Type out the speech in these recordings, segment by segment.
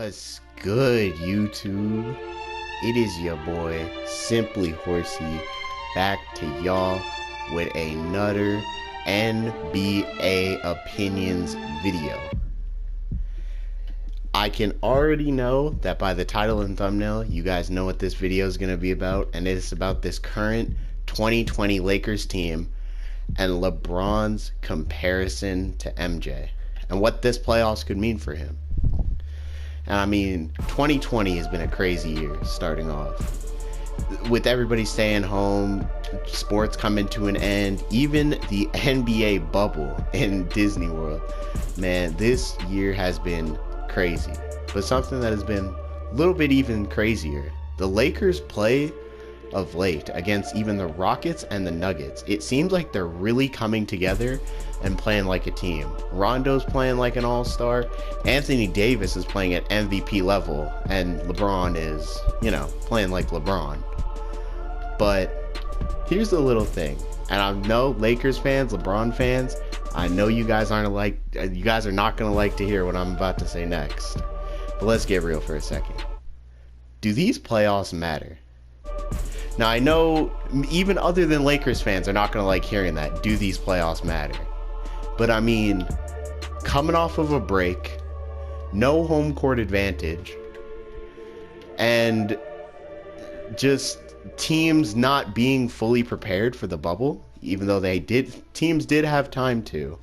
What's good, YouTube? It is your boy, Simply Horsey, back to y'all with another NBA Opinions video. I can already know that by the title and thumbnail, you guys know what this video is going to be about, and it's about this current 2020 Lakers team and LeBron's comparison to MJ and what this playoffs could mean for him. And I mean, 2020 has been a crazy year starting off. With everybody staying home, sports coming to an end, even the NBA bubble in Disney World. Man, this year has been crazy. But something that has been a little bit even crazier. The Lakers play of late against even the Rockets and the Nuggets. It seems like they're really coming together and playing like a team. Rondo's playing like an all-star. Anthony Davis is playing at MVP level, and LeBron is, playing like LeBron. But here's the little thing, and I know Lakers fans, LeBron fans, I know you guys are not gonna like to hear what I'm about to say next. But let's get real for a second. Do these playoffs matter? Now, I know even other than Lakers fans are not going to like hearing that. Do these playoffs matter? But I mean, coming off of a break, no home court advantage, and just teams not being fully prepared for the bubble, even though teams did have time to.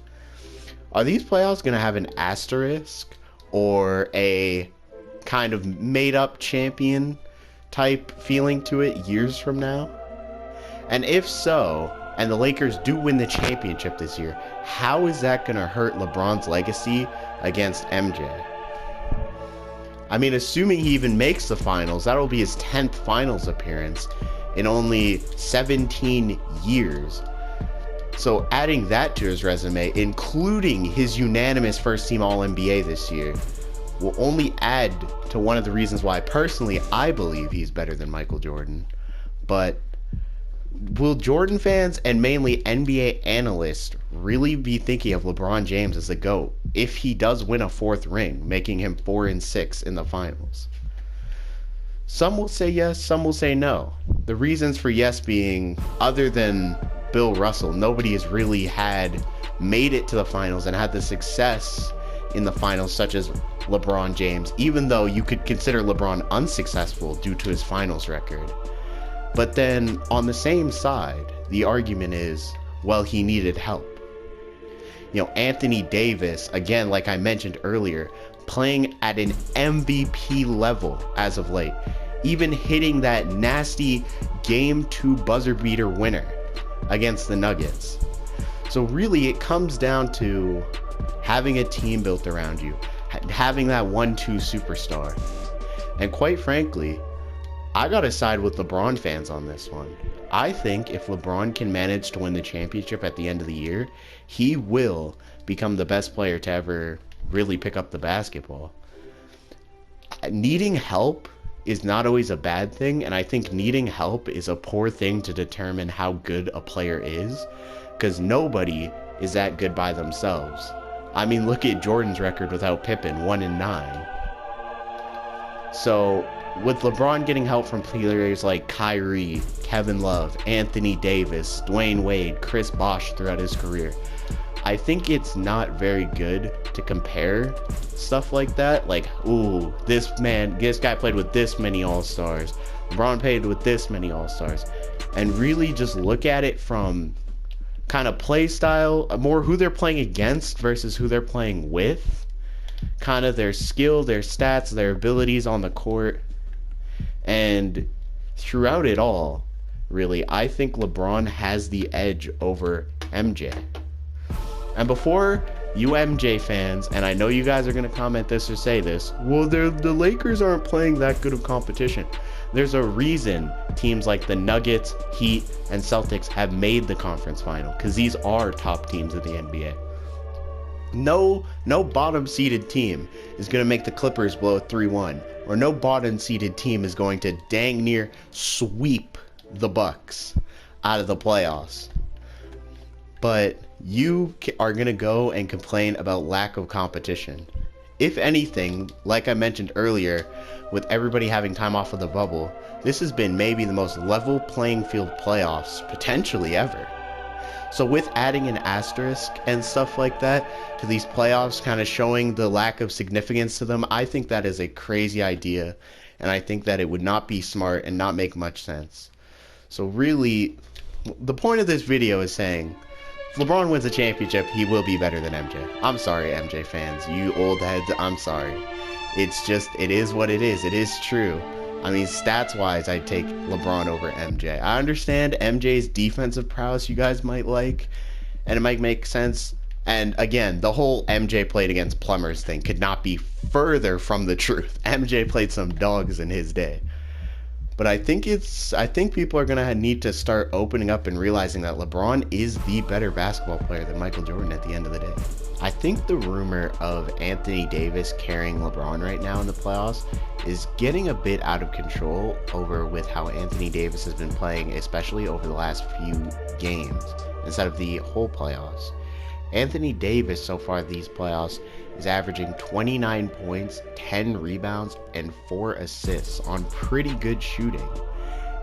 Are these playoffs going to have an asterisk or a kind of made up champion type feeling to it years from now? And if so, and the Lakers do win the championship this year, how is that going to hurt LeBron's legacy against MJ? I mean, assuming he even makes the finals, that'll be his 10th finals appearance in only 17 years. So adding that to his resume, including his unanimous first team All-NBA this year, will only add to one of the reasons why personally I believe he's better than Michael Jordan. But will Jordan fans and mainly NBA analysts really be thinking of LeBron James as the GOAT if he does win a 4th ring, making him 4-6 in the finals? Some will say yes, some will say no. The reasons for yes being, other than Bill Russell, nobody has really made it to the finals and had the success in the finals such as LeBron James, even though you could consider LeBron unsuccessful due to his finals record. But then on the same side, the argument is, well, he needed help. Anthony Davis, again, like I mentioned earlier, playing at an MVP level as of late, even hitting that nasty Game 2 buzzer beater winner against the Nuggets. So really it comes down to having a team built around you, having that 1-2 superstar. And quite frankly, I gotta side with LeBron fans on this one. I think if LeBron can manage to win the championship at the end of the year, he will become the best player to ever really pick up the basketball. Needing help is not always a bad thing, and I think needing help is a poor thing to determine how good a player is, because nobody is that good by themselves. I mean, look at Jordan's record without Pippen, 1-9. So with LeBron getting help from players like Kyrie, Kevin Love, Anthony Davis, Dwayne Wade, Chris Bosh throughout his career, I think it's not very good to compare stuff like that. Like, ooh, this guy played with this many All-Stars. LeBron played with this many All-Stars. And really just look at it from kind of play style, more who they're playing against versus who they're playing with, kind of their skill, their stats, their abilities on the court. And throughout it all, really, I think LeBron has the edge over MJ. And before you MJ fans, and I know you guys are going to comment this or say this, well, the Lakers aren't playing that good of competition. There's a reason teams like the Nuggets, Heat, and Celtics have made the conference final, because these are top teams in the NBA. No bottom-seeded team is going to make the Clippers blow a 3-1, or no bottom-seeded team is going to dang near sweep the Bucks out of the playoffs. But you are going to go and complain about lack of competition. if anything, like I mentioned earlier, with everybody having time off of the bubble, this has been maybe the most level playing field playoffs potentially ever. So with adding an asterisk and stuff like that to these playoffs, kind of showing the lack of significance to them, I think that is a crazy idea, and I think that it would not be smart and not make much sense. So really, the point of this video is saying, if LeBron wins a championship, he will be better than MJ. I'm sorry, MJ fans, you old heads, I'm sorry. It's just, it is what it is. It is true. I mean, stats-wise, I'd take LeBron over MJ. I understand MJ's defensive prowess you guys might like, and it might make sense. And again, the whole MJ played against plumbers thing could not be further from the truth. MJ played some dogs in his day. But I think people are gonna need to start opening up and realizing that LeBron is the better basketball player than Michael Jordan at the end of the day. I think the rumor of Anthony Davis carrying LeBron right now in the playoffs is getting a bit out of control over with how Anthony Davis has been playing, especially over the last few games, instead of the whole playoffs. Anthony Davis so far these playoffs is averaging 29 points, 10 rebounds, and 4 assists on pretty good shooting.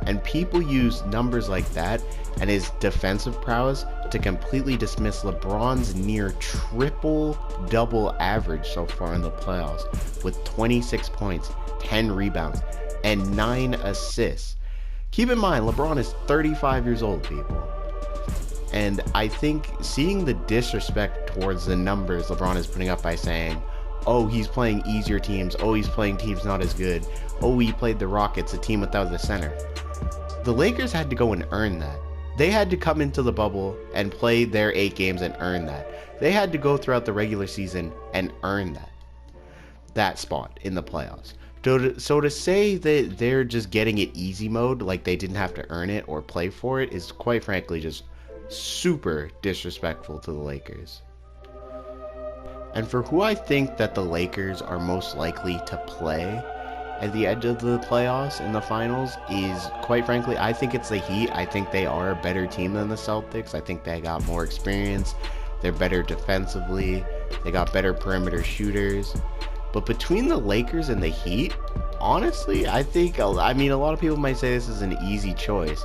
And people use numbers like that and his defensive prowess to completely dismiss LeBron's near triple-double average so far in the playoffs, with 26 points, 10 rebounds, and 9 assists. Keep in mind, LeBron is 35 years old, people. And I think seeing the disrespect towards the numbers LeBron is putting up by saying, oh, he's playing easier teams, oh, he's playing teams not as good, oh, he played the Rockets, a team without the center. The Lakers had to go and earn that. They had to come into the bubble and play their 8 games and earn that. They had to go throughout the regular season and earn that spot in the playoffs. So to say that they're just getting it easy mode, like they didn't have to earn it or play for it, is quite frankly just super disrespectful to the Lakers. And for who I think that the Lakers are most likely to play at the edge of the playoffs in the finals is, quite frankly, I think it's the Heat. I think they are a better team than the Celtics. I think they got more experience. They're better defensively. They got better perimeter shooters. But between the Lakers and the Heat, honestly, I mean, a lot of people might say this is an easy choice,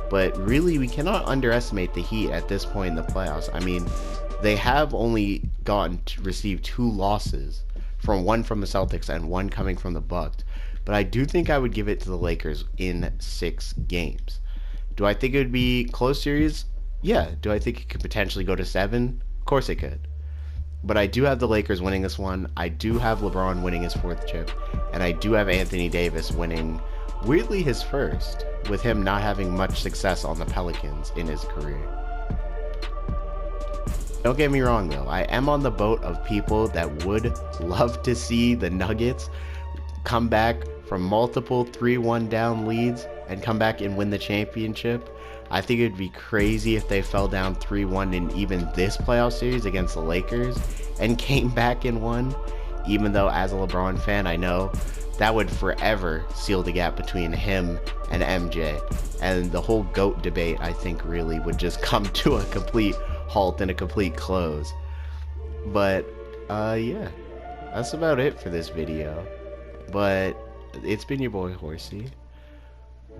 but really, we cannot underestimate the Heat at this point in the playoffs. I mean, they have only received 2 losses, one from the Celtics and one coming from the Bucks. But I do think I would give it to the Lakers in 6 games. Do I think it would be close series? Yeah. Do I think it could potentially go to 7? Of course it could. But I do have the Lakers winning this one. I do have LeBron winning his 4th chip. And I do have Anthony Davis winning, weirdly, his 1st, with him not having much success on the Pelicans in his career. Don't get me wrong though, I am on the boat of people that would love to see the Nuggets come back from multiple 3-1 down leads and come back and win the championship. I think it'd be crazy if they fell down 3-1 in even this playoff series against the Lakers and came back and won, even though as a LeBron fan I know that would forever seal the gap between him and MJ, and the whole GOAT debate I think really would just come to a complete halt and a complete close. But yeah, that's about it for this video. But it's been your boy Horsey.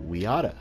We oughta.